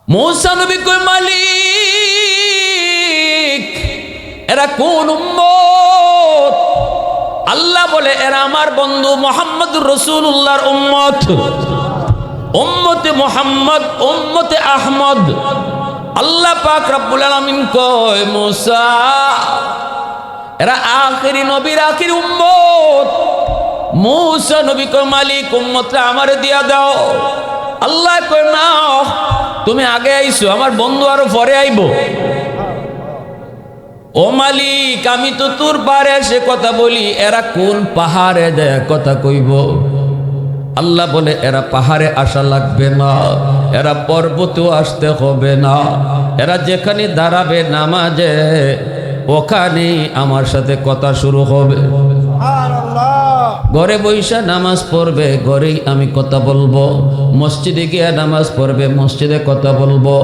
मूसा नबी कोई मालिक एरा कोन उम्मत अल्लाह बोले एरा आमार बंधु मोहम्मद रसूलुल्लाहर उम्मत उम्मत मोहम्मद उम्मत अहमद अल्लाह पाक रब्बुल आलामीन कय मूसा एरा आखिरी नबीर आखिरी उम्मत मूसा नबी को मालिक उम्मत आमारे दिया दाओ अल्लाह कय ना তুমি আগে আইছো আমার বন্ধু আরো পরে আইবো ও মালিক আমি তো তোর পারে এসে কথা বলি এরা কোন পাহাড়ে যায় কথা কইব আল্লাহ বলে এরা পাহাড়ে আসা লাগবে না এরা পর্বতেও আসতে হবে না এরা যেখানে দাঁড়াবে নামাজে ওখানেই আমার সাথে কথা শুরু হবে ঘরে বৈশা নামাজ পড়বে ঘরেই আমি কথা বলবো মসজিদে গিয়ে নামাজ পড়বে মসজিদে কথা বলবো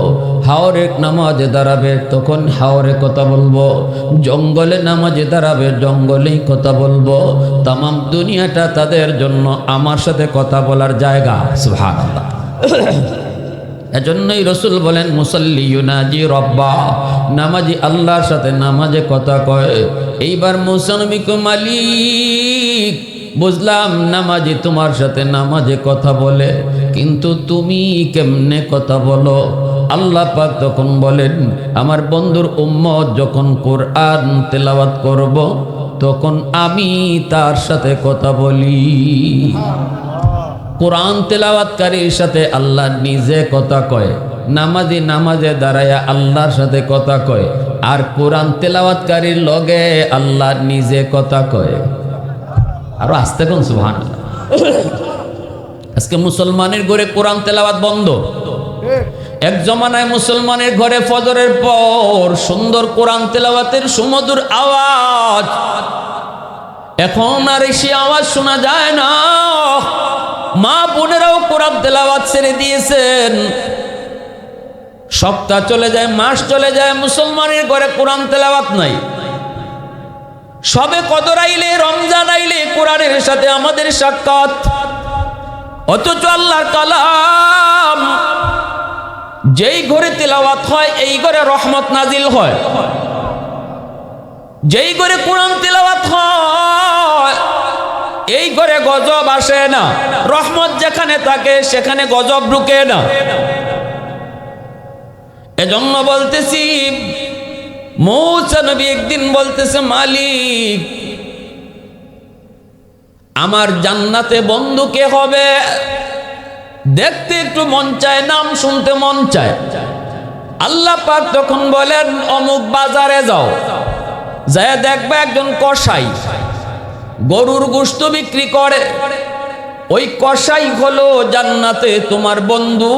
হাওরে নামাজে দাঁড়াবে তখন হাওরে কথা বলবো জঙ্গলে নামাজে দাঁড়াবে জঙ্গলেই কথা বলবো তামাম দুনিয়াটা তাদের জন্য আমার সাথে কথা বলার জায়গা সুবহানাল্লাহ এজন্যই রাসূল বলেন মুসাল্লি ইউনাজি রব্বা নামাজি আল্লাহর সাথে নামাজে কথা কয় এইবার মুসা নবী কো মালিক বুঝলাম নামাজি তোমার সাথে নামাজে কথা বলে কিন্তু তুমি কেমনে কথা বলো আল্লাহ পাক তখন বলেন আমার বন্ধুর উম্মত যখন কোরআন তেলাওয়াত করব তখন আমি তার সাথে কথা বলি কোরআন তেলাওয়াতকারীর সাথে আল্লাহ নিজে কথা কয় নামাজি নামাজে দাঁড়ায়া আল্লাহর সাথে কথা কয় আর কোরআন তেলাওয়াতকারীর লগে আল্লাহ নিজে কথা কয় আর আস্তে কোন সুবহানাল্লাহ আজকে মুসলমানের ঘরে কোরআন তেলাওয়াত বন্ধ এক জমানায় মুসলমানের ঘরে ফজরের পর সুন্দর কোরআন তেলাওয়াতের সুমধুর আওয়াজ এখন আর সেই আওয়াজ শোনা যায় না মা বোনেরাও কোরআন তেলাওয়াত ছেড়ে দিয়েছেন সপ্তাহ চলে যায় মাস চলে যায় মুসলমানের ঘরে কোরআন তেলাওয়াত নাই সবে কদর আইলে রমজান আইলে কোরআনের সাথে আমাদের সাক্ষাৎ অথচ আল্লাহর কালাম যেই ঘরে তেলাওয়াত হয় এই ঘরে রহমত নাজিল হয় যেই ঘরে কোরআন তেলাওয়াত হয় এই ঘরে গজব আসে না রহমত যেখানে থাকে সেখানে গজব ঢুকে না এজন্য বলতেছি মূসা নবী একদিন বলতেছে মালিক আমার জান্নাতে বন্ধু কে হবে দেখতে একটু মন চায় নাম শুনতে মন চায় আল্লাহ পাক তখন বলেন অমুক বাজারে যাও যায় দেখবে একজন কসাই গরুর গোশত বিক্রি করে ওই কসাই হলো জান্নাতে তোমার বন্ধু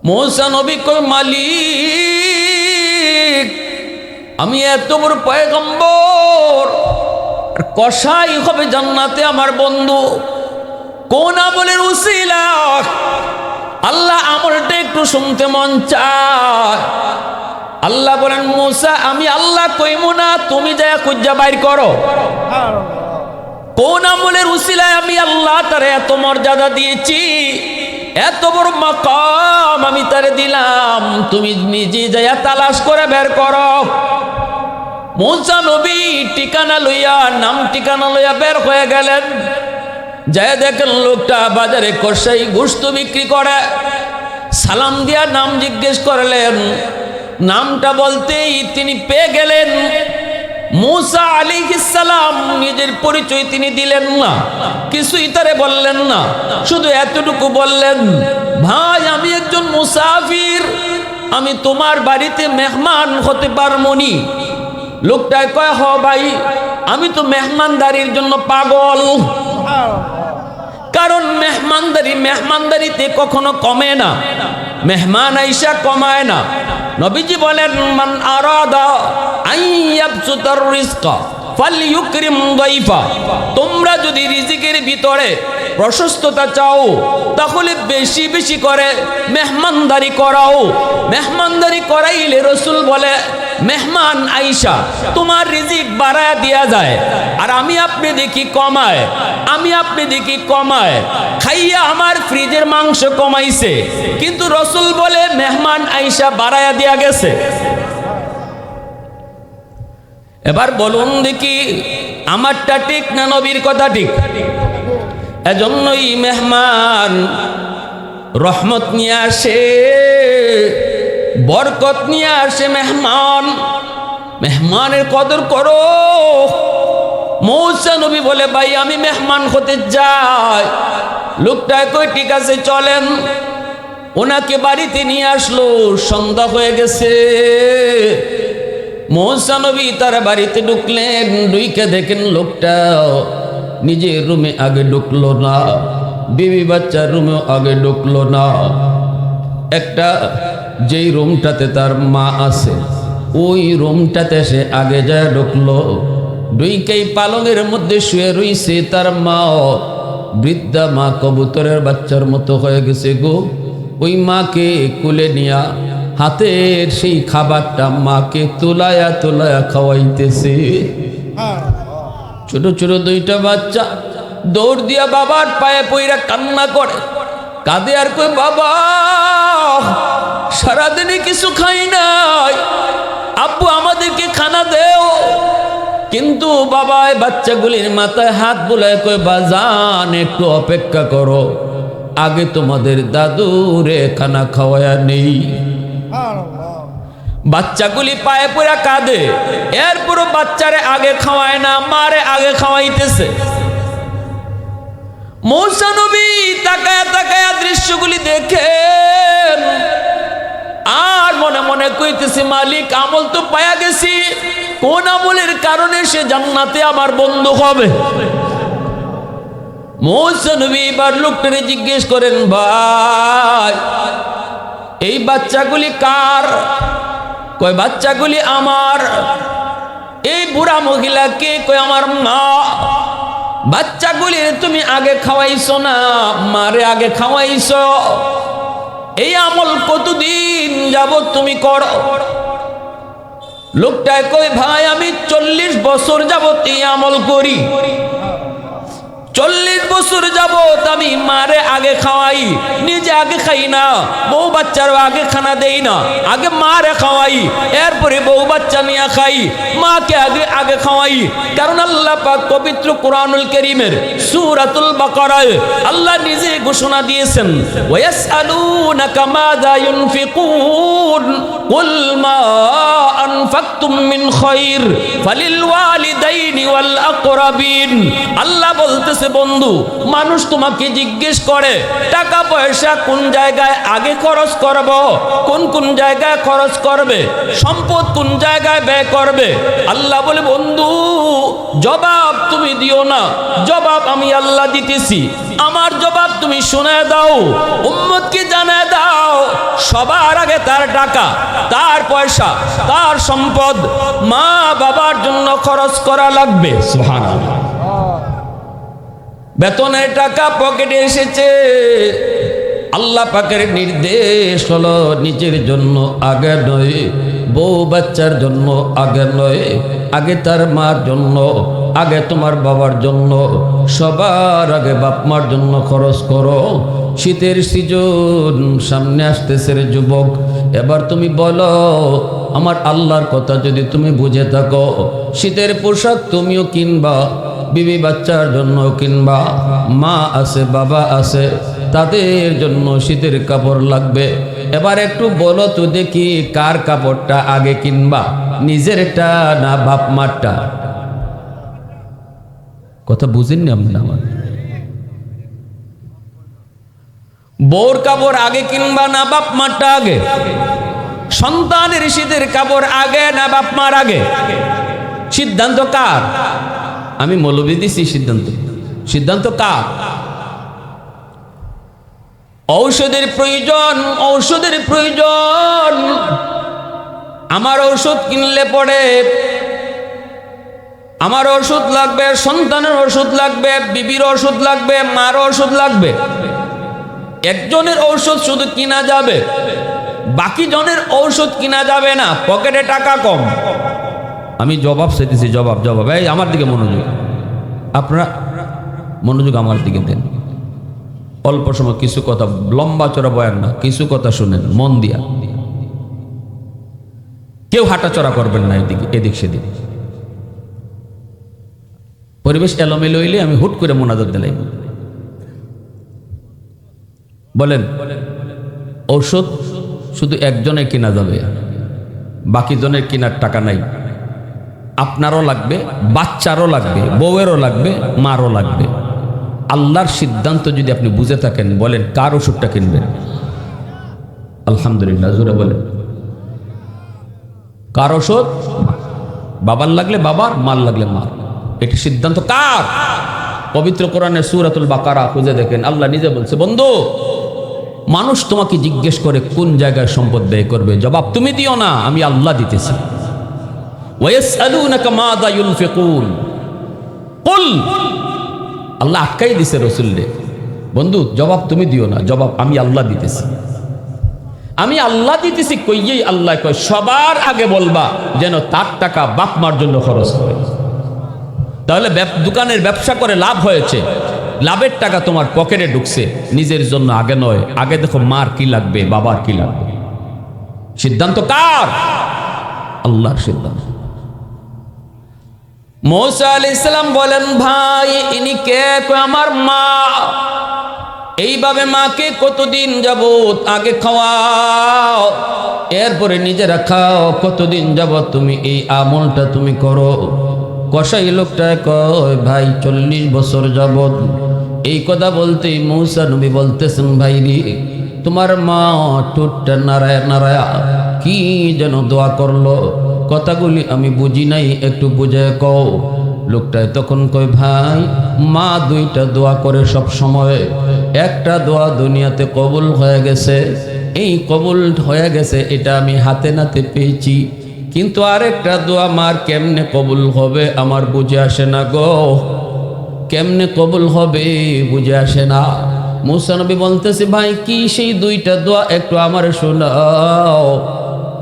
মূসা নবী কই মালিক আমি এত বড় পয়গম্বর আর কসাই হবে জান্নাতে আমার বন্ধু কোন আমলের উসিলা আল্লাহ আমলটা একটু শুনতে মন চায় আল্লাহ বলেন মূসা আমি আল্লাহ কইমু না তুমি যায় খুঁজা বাইর করো কোন আমলের উসিলায় আমি আল্লাহ তারে এত মর্যাদা দিয়েছি এত বড় মাকাম আমি তারে দিলাম তুমি নিজে যায় তালাশ করে বের করো মূসা নবী ঠিকানা লইয়া নাম ঠিকানা লইয়া বের হয়ে গেলেন যায় দেখেন লোকটা বাজারে কসাই গোশত বিক্রি করে সালাম দিয়া নাম জিজ্ঞেস করলেন নামটা বলতেই তিনি পেয়ে গেলেন মূসা আলাইহিস সালাম নিজের পরিচয় তিনি দিলেন না কিছুই তারে বললেন না শুধু এতটুকু বললেন ভাই আমি একজন মুসাফির আমি তোমার বাড়িতে মেহমান হতে পারমনি লোকটায় কয় হ ভাই আমি তো মেহমানদারির জন্য পাগল কারণ মেহমানদারিতে কখনো কমে না মেহমান আইসা কমায় না নবীজি বলেন মান আরাদা আইয়াবসুতার রিজকা ফালইউকরিম দাইফা তোমরা যদি রিজিকের ভিতরে প্রশস্ততা চাও তাহলে বেশি বেশি করে মেহমানদারি করাও মেহমানদারি করাইলে রাসূল বলে মেহমান আইসা তোমার রিজিক বাড়ায় দেয়া যায়, আর আমি আপনি দেখি কমায়, আমি আপনি দেখি কমায়। খাইয়া আমার ফ্রিজের মাংস কমাইছে, কিন্তু রসুল বলে মেহমান আইসা বাড়ায়া দেয়া গেছে। এবার বলুন দেখি আমারটা ঠিক না নবীর কথা ঠিক? এজন্যই মেহমান রহমত নিয়ে আসে, বরকত নিয়ে আসে। মেহমান, মেহমানের কদর করো। মূসা নবী বলে ভাই আমি মেহমান হতে যাই। লোকটা কই ঠিক আছে চলেন। ওনাকে বাড়িতে নিয়ে আসলো, সন্ধ্যা হয়ে গেছে। মূসা নবী তার বাড়িতে ঢুকলেন, ঢুকে দেখেন লোকটা নিজের রুমে আগে ঢুকলো না, বিবি বাচ্চার রুমেও আগে ঢুকলো না। একটা যেই রুমটাতে তার মা আছে ওই রুমটাতে সে আগে যায় ঢুকলো। ঢুকেই পালঙের মধ্যে শুয়ে রইছে তার মা, বৃদ্ধা মা, কবুতরের বাচ্চার মতো হয়ে গেছে গো। ওই মাকে কুলে নিয়া হাতের সেই খাবারটা মাকে তোলায়া তোলায়া খাওয়াইতেছে। ছোট ছোট দুইটা বাচ্চা দৌড় দিয়া বাবার পায়ে পইরা কান্না করে, কাঁদে আর কই বাবা সারাদিনে কিছু খাই নাই, আব্বু আমাদেরকে খানা দেও। কিন্তু বাবা বাচ্চাগুলির মাথায় হাত বুলায় কই বাজান একটু অপেক্ষা করো, আগে তোমাদের দাদুরে খানা খাওয়ায়া নেই। বাচ্চাগুলি পায়ে পড়া কাঁদে, এরপর বাচ্চারে আগে খাওয়ায় না, মারে আগে খাওয়াইতেছে। মূসা নবী তাকায়া তাকায়া দৃশ্যগুলি দেখেন, আর মনে মনে কইতেছে মালিক আমল তো পায়া গেছি, কোন আমলের কারণে সে জান্নাতে আমার বন্ধু হবে। মূসা নবী এবার লোকটারে জিজ্ঞেস করেন ভাই এই বাচ্চাগুলি কার? কয় বাচ্চাগুলি আমার। এই বুড়া মহিলাকে? কয় আমার মা। বাচ্চাগুলি তুমি আগে খাওয়াইছো না, মারে আগে খাওয়াইছো। এই আমল কতদিন যাবত তুমি করো? লোকটায় কই ভাই আমি 40 বছর যাবত এই আমল করি। 40 বছর যাবত আমি মারে আগে খাওয়াই, নিজে আগে খাই না, বউ বাচ্চারও আগে খানা দেই না, আগে মারে খাওয়াই, এরপরে বউ বাচ্চা নিয়ে খাই, মাকে আগে আগে খাওয়াই। কারণ আল্লাহ পাক পবিত্র কুরআনুল কারীমের সূরাতুল বাকারায় আল্লাহ নিজে ঘোষণা দিয়েছেন, ওয়ায়াসআলুনাকা মাযা ইউনফিকুন কুল মা আনফাকতুম মিন খায়র ফালিল ওয়ালিদাইনি ওয়াল আকরাবিন। আল্লাহ বলতেছে বন্ধু মানুষ তোমাকে জিজ্ঞেস করে টাকা পয়সা কোন জায়গায় আগে খরচ করব, কোন কোন জায়গায় খরচ করবে, সম্পদ কোন জায়গায় ব্যয় করবে। আল্লাহ বলে বন্ধু জবাব তুমি দিও না, জবাব আমি আল্লাহ দিতেছি। আমার জবাব তুমি শুনে দাও, উম্মতকে জানায় দাও সবার আগে তার টাকা, তার পয়সা, তার সম্পদ মা বাবার জন্য খরচ করা লাগবে। সুবহানাল্লাহ। বেতনের টাকা পকেটে এসেছে, আল্লাহ পাকের নির্দেশ হলো নিজের জন্য আগে নয়, বউ বাচ্চার জন্য আগে নয়, আগে তার মার জন্য, আগে তোমার বাবার জন্য, সবার আগে বাপ মার জন্য খরচ করো। শীতের সিজন সামনে আসতেছে রে যুবক, এবার তুমি বলো আমার আল্লাহর কথা যদি তুমি বুঝে থাকো, শীতের পোশাক তুমিও কিনবা, বিবি বাচ্চার জন্য কিনবা, মা আছে বাবা আছে তাদের জন্য শীতের কাপড় লাগবে। এবার একটু বলো তো দেখি কার কাপড়টা আগে কিনবা, নিজেরটা না বাপ মারটা? কথা বুঝেননি আপনি আমার? বউর কাপড় আগে কিনবা না বাপ মারটা আগে? সন্তানের শীতের কাপড় আগে না বাপ মার আগে? সিদ্ধান্ত কার? আমি মৌলবি দিছি সিদ্ধান্ত, সিদ্ধান্ত কার? ঔষধের প্রয়োজন, ঔষধের প্রয়োজন। আমার ঔষধ কিনলে পড়ে আমার ওষুধ লাগবে, সন্তানের ওষুধ লাগবে, বিবির ওষুধ লাগবে, মার ওষুধ লাগবে। একজনের ঔষধ শুধু কিনা যাবে, বাকি জনের ঔষধ কিনা যাবে না, পকেটে টাকা কম। আমি জবাব চাইতেছি, জবাব জবাব, এই আমার দিকে মনোযোগ, আপনারা মনোযোগ আমার দিকে দেন। অল্প সময় কিছু কথা, লম্বা চড়া বয়ান না, কিছু কথা শুনেন মন দিয়া। কেউ হাঁটাচড়া করবেন না এদিকে এদিক সেদিক। পরিবেশ এলোমেলো হইলে আমি হুট করে মোনাজাত দিলাম। বলেন, ঔষধ শুধু একজনে কিনা যাবে, বাকি জনের কেনার টাকা নাই। আপনারও লাগবে, বাচ্চারও লাগবে, বউয়েরও লাগবে, মারও লাগবে। আল্লাহর সিদ্ধান্ত যদি আপনি বুঝে থাকেন, বলেন কার ওষুধটা কিনবেন? আলহামদুলিল্লাহ, জোরে বলেন। কার ওষুধ? বাবার লাগলে বাবার, মার লাগলে মার। এটি সিদ্ধান্ত কার? পবিত্র কোরআনের সূরাতুল বাকারা খুঁজে দেখেন, আল্লাহ নিজে বলছে, বন্ধু মানুষ তোমাকে জিজ্ঞেস করে কোন জায়গায় সম্পদ ব্যয় করবে, জবাব তুমি দিও না, আমি আল্লাহ দিতেছি। ওয়ায়াসআলুনাকা মাযা ইউনফিকুন কুল, আল্লাহ আটকাই দিছে রাসূলকে, বন্ধু জবাব তুমি দিও না, জবাব আমি আল্লাহ দিতেছি। আমি আল্লাহ দিতেছি কইয়েই আল্লাহ কয় সবার আগে বলবা যেন তার টাকা বাপ মার জন্য খরচ করে। তাহলে দোকানের ব্যবসা করে লাভ হয়েছে, লাভের টাকা তোমার পকেটে ঢুকছে, নিজের জন্য আগে নয়, আগে দেখো মার কি লাগবে, বাবার কি লাগবে। সিদ্ধান্ত কার? আল্লাহর সিদ্ধান্ত। মূসা আলাইহিস সালাম বলেন, ভাই ইনি কে? আমার মা। এইভাবে মাকে কতদিন যাবত আগে খাওয়াও, এরপরে নিজেরা খাও, কতদিন যাবত তুমি এই আমলটা তুমি করো? কসাই লোকটা কয়, ভাই 40 বছর যাবত। এই কথা বলতেই মূসা নবী বলতেছেন, ভাই রে তোমার মা ঠোঁটটা নাড়ায়া নাড়ায়া কি যেন দোয়া করলো, কথাগুলি আমি বুঝি নাই, একটু বুঝে কও। লোকটায় তখন কয়, ভাই মা দুইটা দোয়া করে সব সময়, একটা দোয়া দুনিয়াতে কবুল হয়ে গেছে, এই কবুল হয়ে গেছে এটা আমি হাতে নাতে পেয়েছি, কিন্তু আরেকটা দোয়া মার কেমনে কবুল হবে আমার বুঝে আসে না গো, কেমনে কবুল হবে বুঝে আসে না। মূসা নবী বলতেছে, ভাই কি সেই দুইটা দোয়া একটু আমার শোনাও।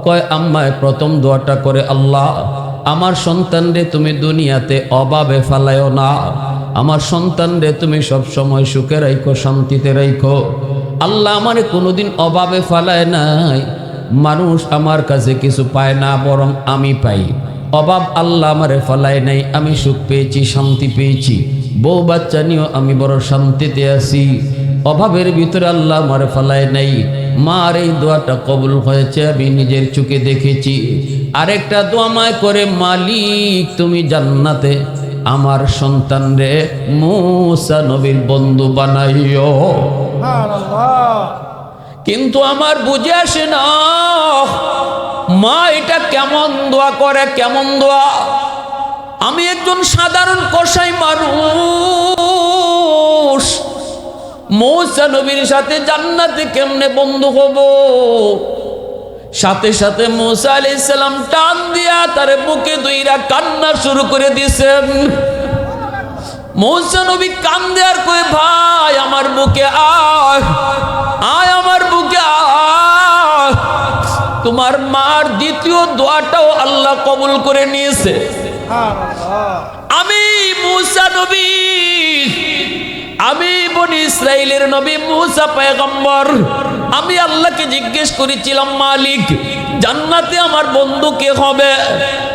কয়, আম্মায় প্রথম দোয়াটা করে, আল্লাহ আমার সন্তান রে তুমি দুনিয়াতে অভাবে ফালায়ও না, আমার সন্তান রে তুমি সব সময় সুখে রাখো, শান্তিতে রাখো। আল্লাহ আমারে কোনোদিন অভাবে ফালায় নাই, মানুষ আমার কাছে কিছু পায় না, বরং আমি পাই। অভাব আল্লাহ আমারে ফালায় নাই, আমি সুখ পেয়েছি, শান্তি পেয়েছি, বউ বাচ্চা নিয়েও আমি বড় শান্তিতে আছি, অভাবের ভিতরে আল্লাহ আমারে ফালায় নাই। মার এই দোয়াটা কবুল হয়েছে, আমি নিজের চোখে দেখেছি। আরেকটা দোয়া মায় করে, মালিক তুমি জান্নাতে আমার সন্তান রে মূসা নবীর বন্ধু বানাইও। কিন্তু আমার বুঝে আসে না মা এটা কেমন দোয়া করে, কেমন দোয়া। আমি একজন সাধারণ কসাই মানুষ, মূসা নবীর সাথে জান্নাতে কেমনে বন্ধু হব? সাথে সাথে মূসা আলাইহিস সালাম টান দিয়া তার বুকে দুইরা কান্না শুরু করে দিয়েছেন। মূসা নবী কান্দে আর কই, ভাই আমার বুকে আয়, আয় আমার বুকে আয়। তোমার মার দ্বিতীয় দোয়াটাও আল্লাহ কবুল করে নিয়েছে। আমি মূসা নবী, আমি বনি ইসরাইলের নবী মূসা পয়গম্বর, আমি আল্লাহকে জিজ্ঞেস করেছিলাম, মালিক জান্নাতে আমার বন্ধু কে হবে?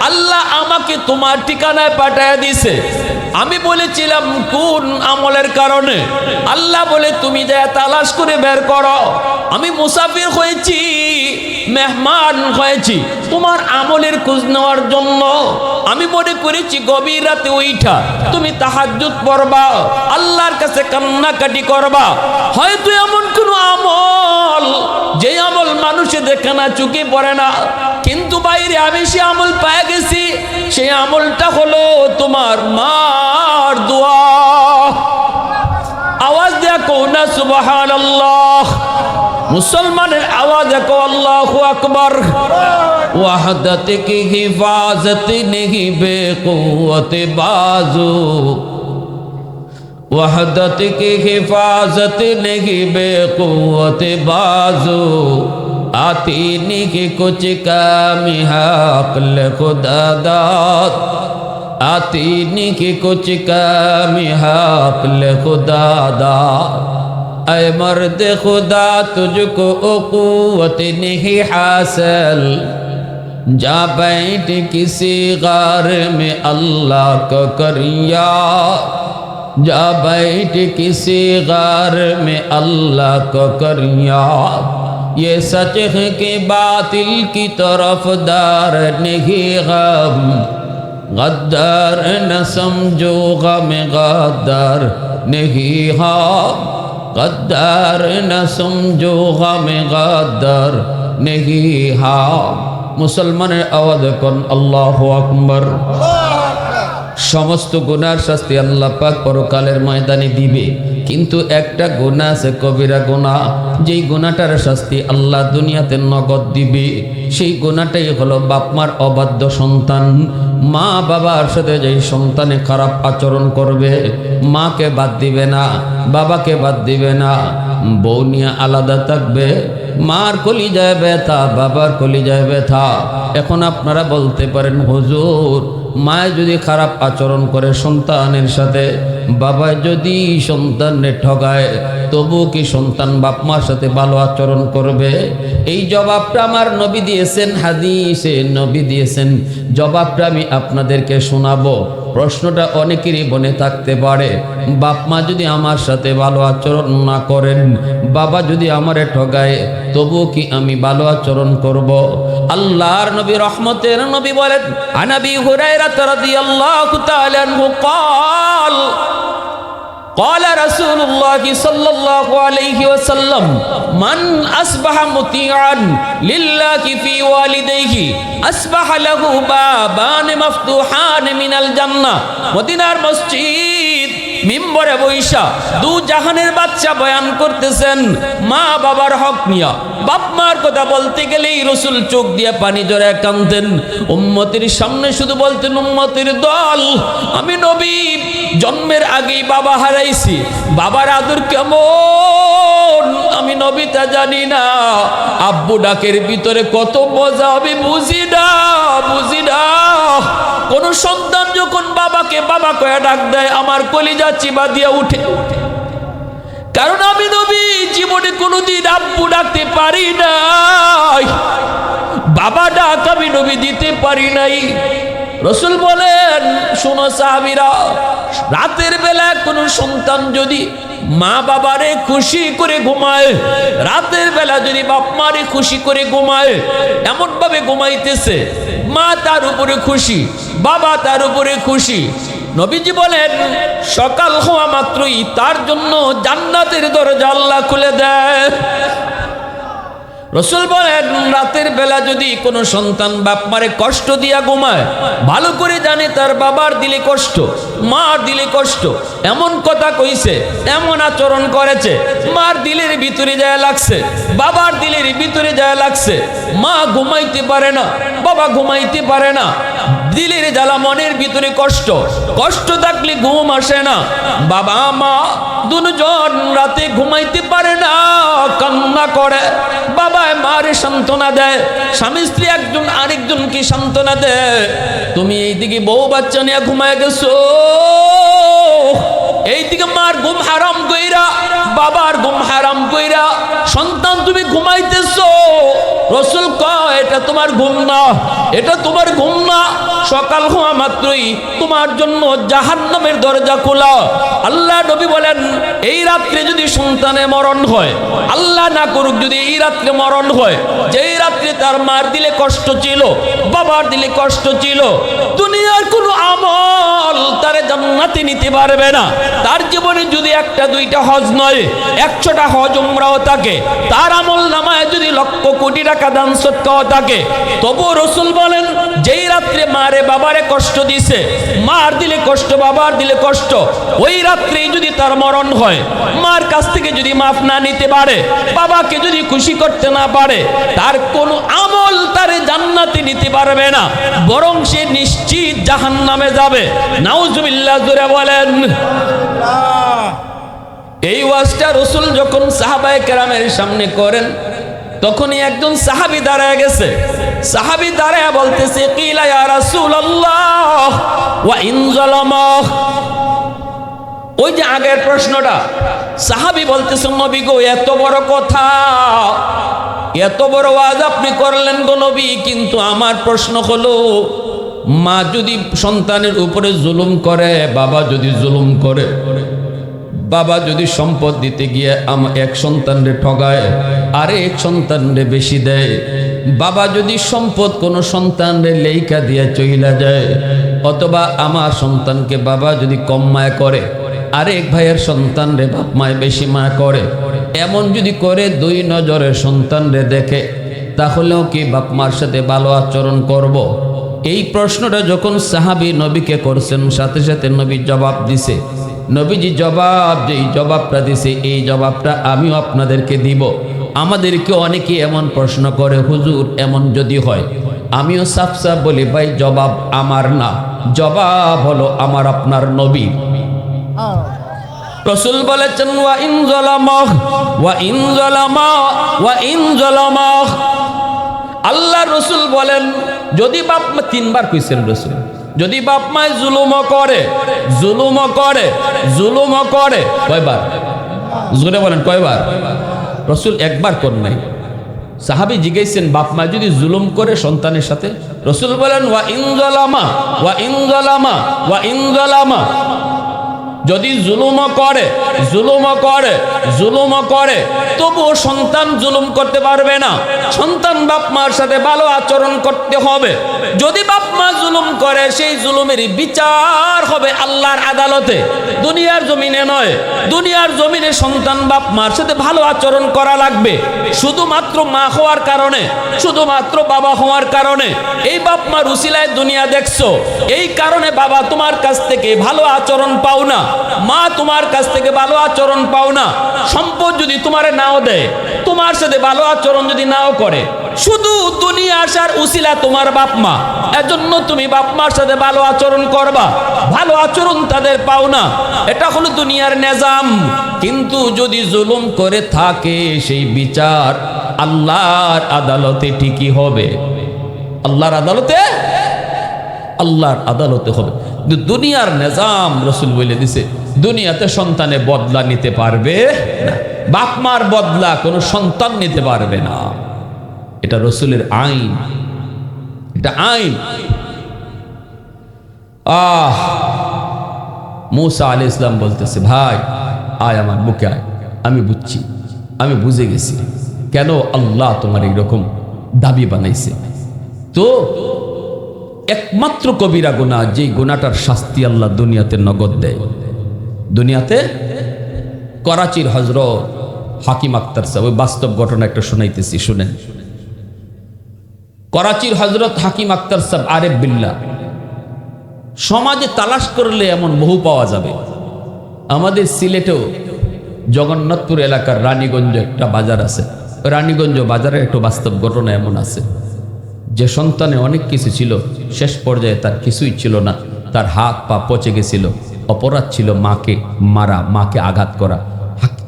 আল্লাহ আমাকে তোমার ঠিকানায় পাঠিয়ে দিয়েছে। আমি বলেছিলাম কোন আমলের কারণে? আল্লাহ বলে তুমি যা তালাশ করে বের করো। আমি মুসাফির হয়েছি, মেহমান হয়েছি তোমার আমলের খোঁজ নেওয়ার জন্য। আমি মনে করেছি গভীর রাতে উঠা তুমি তাহাজ্জুদ পড়বা, আল্লাহর কাছে কান্নাকাটি করবা। হয়তো এমন কোন আমল যে আমল মানুষে দেখে না, চোখে পড়ে না, কিন্তু বাইরে আমি সে আমল পেয়ে গেছি। সেই আমলটা হলো তোমার মার দোয়া। আওয়াজ দেয়া কও না সুবহানাল্লাহ। মুসলমানের আওয়াজ কও আল্লাহু আকবার। ওয়াহদত কি হিফাজত नहीं बेक़ुव्वत बाजू, वहदत की हिफाजत नहीं बेक़ुव्वत बाजू, आती नहीं कि कुछ कमी हक़ल खुदा दाद आती नहीं कि कुछ कमी हक़ल खुदा दाद ऐ मर्द खुदा तुझको क़ुव्वत नहीं हासिल जा बैठ किसी गार में अल्लाह को कर याद जा बैठ किसी गार में अल्लाह को कर याद ये सच है कि बातिल की तरफदार नहीं गम गद्दार न समझो गम गद्दार नहीं हाँ गद्दार न समझो गम गद्दार नहीं हाँ मुसलमाনের आवाज কোন আল্লাহু আকবার সমস্ত গুনার শাস্তি আল্লাহ পাক পরকালের ময়দানে দিবে কিন্তু একটা গুনাহ আছে কবিরা গুনাহ যেই গুনাহটার শাস্তি আল্লাহ দুনিয়াতে নগদ দিবে সেই গুনাহটাই হলো বাপ মার অবাধ্য সন্তান মা বাবার সাথে যেই সন্তানে খারাপ আচরণ করবে মাকে বাদ দিবে না বাবাকে বাদ দিবে না বউ নিয়ে আলাদা থাকবে মার কলিজায় ব্যথা বাবার কলিজায় ব্যথা এখন আপনারা বলতে পারেন হুজুর মা যদি খারাপ আচরণ করে সন্তানের সাথে বাবা যদি সন্তানের ঠগায় তবু কি সন্তান বাপ মার সাথে ভালো আচরণ করবে এই জবাবটা আমার নবী দিয়েছেন হাদিসে নবী দিয়েছেন জবাবটা আমি আপনাদেরকে শোনাবো প্রশ্নটা অনেকেরই মনে থাকতে পারে বাপ মা যদি আমার সাথে ভালো আচরণ না করেন বাবা যদি আমারে ঠগায় তবু কি আমি ভালো আচরণ করব আল্লাহর নবী রহমতের নবী বলেন আনাবি হুরায়রা রাদিয়াল্লাহু তাআলা আনহু قال قال رسول الله صلى الله عليه وسلم من أصبح مطيعا لله في والديه أصبح له بابان مفتوحان من الجنة মদিনার মসজিদ মিম্বরে বৈশা দু জাহানের বাদশা বয়ান করতেছেন মা বাবার হক নিয়া বাপ মার কথা বলতে গেলেই রাসূল চোখ দিয়ে পানি ঝরে কাঁদতেন উম্মতের সামনে শুধু বলতেন উম্মতের দল আমি নবী জন্মের আগেই বাবা হারাইছি বাবার আদর কেমন আমি নবী তা জানি না আব্বু ডাকের ভিতরে কত মজা আমি বুঝি না কোন সন্তান যখন বাবাকে বাবা কয়ে ডাক দেয় আমার কলিজা চিবা দিয়ে উঠে কারণ আমি নবী জীবনে কোনোদিন আব্বু ডাকতে পারি নাই বাবা ডাক আমি নবী দিতে পারি নাই রাসূল বলেন শোনো সাহাবীরা রাতের বেলা কোনো সন্তান যদি মা বাবারে খুশি করে ঘুমায় রাতের বেলা যদি বাপ মারে খুশি করে ঘুমায় এমন ভাবে ঘুমাইতেছে মা তার উপরে খুশি বাবা তার উপরে খুশি নবীজি বলেন সকাল হওয়া মাত্রই তার জন্য জান্নাতের দরজা আল্লাহ খুলে দেয় রাসূল বলেন রাতের বেলা যদি কোনো সন্তান বাপ মারে কষ্ট দিয়া ঘুমায় ভালো করে জানে তার বাবার দিলে কষ্ট মার দিলে কষ্ট এমন কথা কইছে এমন আচরণ করেছে মার দিলের ভিতরে যায় লাগছে বাবার দিলের ভিতরে যায় লাগছে মা ঘুমাইতে পারে না বাবা ঘুমাইতে পারে না দিলের জ্বালা মনের ভিতরে কষ্ট থাকলে ঘুম আসে না বাবা মা দুজন রাতে ঘুমাইতে পারে না কান্না করে বাবা মারে সান্ত্বনা দেয় স্বামী স্ত্রী একজন আরেকজনকে সান্ত্বনা দেয় তুমি এইদিকে বউ বাচ্চা নিয়ে ঘুমায় গেছো এইদিকে মার ঘুম হারাম কইরা বাবার ঘুম হারাম কইরা সন্তান তুমি ঘুমাইতেছো রাসূল কয় এটা তোমার ঘুম না এটা তোমার ঘুম না সকাল হওয়া মাত্রই তোমার জন্য জাহান্নামের দরজা খোলা আল্লাহ নবী বলেন এই রাত্রে যদি সন্তানে মরণ হয় আল্লাহ না করুক যদি এই রাত্রে মরণ হয় যেই রাত্রে তার মার দিলে কষ্ট ছিল বাবার দিলে কষ্ট ছিল দুনিয়ার কোনো আমল তারে জান্নাতে নিতে পারবে না তার জীবনে যদি একটা দুইটা হজ নয় 100টা হজ উমরাও থাকে তার আমল নামায় যদি লক্ষ কোটি টাকা দান সদকাও থাকে তবু রাসূল বলেন যেই রাত্রে মারে বাবারে কষ্ট দিছে মার দিলে কষ্ট বাবার দিলে কষ্ট ওই রাত্রেই যদি তার মরণ হয় মার কাছ থেকে যদি মাফ না নিতে পারে বাবাকে যদি খুশি করতে না পারে তার কোনো আমল তারে জান্নাতে নিতে পারবে না বরং সে নিশ্চিত জাহান্নামে যাবে নাউজুবিল্লাহ জোরে বলেন এই ওয়াজটা রাসূল যখন সাহাবায়ে কেরামের সামনে করেন তখনই একজন সাহাবী দাঁড়ায় গেছে। সাহাবী দাঁড়ায় বলতেছে, কিলা ইয়া রাসূলুল্লাহ ওয়া ইন যালামা। ওই যে আগের প্রশ্নটা, সাহাবী বলতেছে, নবী গো, এত বড় কথা, এত বড় ওয়াজ আপনি করলেন গো নবী, কিন্তু আমার প্রশ্ন হলো, মা যদি সন্তানের উপরে জুলুম করে, বাবা যদি জুলুম করে, বাবা যদি সম্পদ দিতে গিয়ে এক সন্তানরে ঠগায় আর এক সন্তানরে বেশি দেয়, বাবা যদি সম্পদ কোনো সন্তানরে লেইকা দিয়ে চইলা যায়, অথবা আমার সন্তানকে বাবা যদি কম মায়া করে, আরেক ভাইয়ের সন্তানরে বাপ মায় বেশি মায়া করে, এমন যদি করে দুই নজরে সন্তানরে দেখে, তাহলেও কি বাপ মার সাথে ভালো আচরণ করব? এই প্রশ্নটা যখন সাহাবী নবীকে করছেন, সাথে সাথে নবী জবাব দিছে। নবীজি যেই জবাবটা দিছে, এই জবাবটা আমিও আপনাদেরকে দিব। আমাদেরকে অনেকে এমন প্রশ্ন করে, হুজুর এমন যদি হয়, আমিও সাফ সাফ বলি, ভাই জবাব আমার না, জবাব হলো আমার আপনার নবী। রাসূল বলেছেন, ওয়া ইন যালামা ওয়া ইন যালামা ওয়া ইন যালামা। আল্লাহ রসুল বলেন, যদি বাপ মা, তিনবার কইছেন রসুল, যদি বাপ মায় জুলুমও করে, জুলুমও করে, জুলুমও করে, কয়বার? জোরে বলেন কয়বার? রসুল একবার কর নাই। সাহাবী জিজ্ঞাসেন, বাপ মা যদি জুলুম করে সন্তানের সাথে, রসুল বলেন, ওয়া ইন যালামা ওয়া ইন যালামা ওয়া ইন যালামা। যদি জুলুমও করে, জুলুমও করে, জুলুমও করে, তবুও সন্তান জুলুম করতে পারবে না। সন্তান বাপ মার সাথে ভালো আচরণ করতে হবে। যদি বাপ মা জুলুম করে, সেই জুলুমের বিচার হবে আল্লাহর আদালতে, দুনিয়ার জমিনে নয়। দুনিয়ার জমিনে সন্তান বাপ মার সাথে ভালো আচরণ করা লাগবে। শুধুমাত্র মা হওয়ার কারণে, শুধুমাত্র বাবা হওয়ার কারণে, এই বাপ মার উসিলায় দুনিয়া দেখছো, এই কারণে বাবা তোমার কাছ থেকে ভালো আচরণ পাও না, মা তোমার কাছ থেকে ভালো আচরণ পাও না। সম্পদ যদি তোমারে নাও দেয়, তোমার সাথে ভালো আচরণ যদি নাও করে, শুধু দুনিয়া আসার উসিলা তোমার বাপ মা, এজন্য তুমি বাপ মার সাথে ভালো আচরণ করবা। ভালো আচরণ তাদের পাও না, এটা হলো দুনিয়ার নিজাম। কিন্তু যদি জুলুম করে থাকে, সেই বিচার আল্লাহর আদালতে ঠিকই হবে। আল্লাহর আদালতে, আল্লাহর আদালতে হবে। দুনিয়ার নিজাম রসুল বলে দিছে, দুনিয়াতে সন্তানে বদলা নিতে পারবে না, বাপ মার বদলা কোনো সন্তান নিতে পারবে না। এটা রসুলের আইন, এটা আইন। মূসা আলাইহিস সালাম বলতেছে, ভাই আয় আমার বুকে আয়, আমি বুঝছি, আমি বুঝে গেছি কেন আল্লাহ তোমার এইরকম দাবি বানাইছে। তো একমাত্র কবিরা গুনাহ, যেই গুনাহটার শাস্তি আল্লাহ দুনিয়াতে নগদ দেয়। দুনিয়াতে করাচির হযরত হাকিম আক্তার সাহেব, ওই বাস্তব ঘটনা একটা শোনাইতেছি, শুনেন। করাচির হযরত হাকিম আক্তার সাহেব আরেফ বিল্লাহ, সমাজে তালাশ করলে এমন বহু পাওয়া যাবে। আমাদের সিলেটেও জগন্নাথপুর এলাকার রানীগঞ্জ একটা বাজার আছে, রানীগঞ্জ বাজারে একটা বাস্তব ঘটনা এমন আছে, যে সন্তানে অনেক কিছু ছিল, শেষ পর্যায়ে তার কিছুই ছিল না, তার হাত পা পচে গেছিল। অপরাধ ছিল মাকে মারা, মাকে আঘাত করা।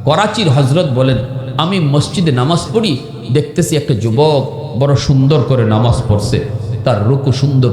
করাচির হযরত বলেন, আমি মসজিদে নামাজ পড়ি, দেখতেছি একটা যুবক বড় সুন্দর করে নামাজ পড়ছে, তার রুকু সুন্দর,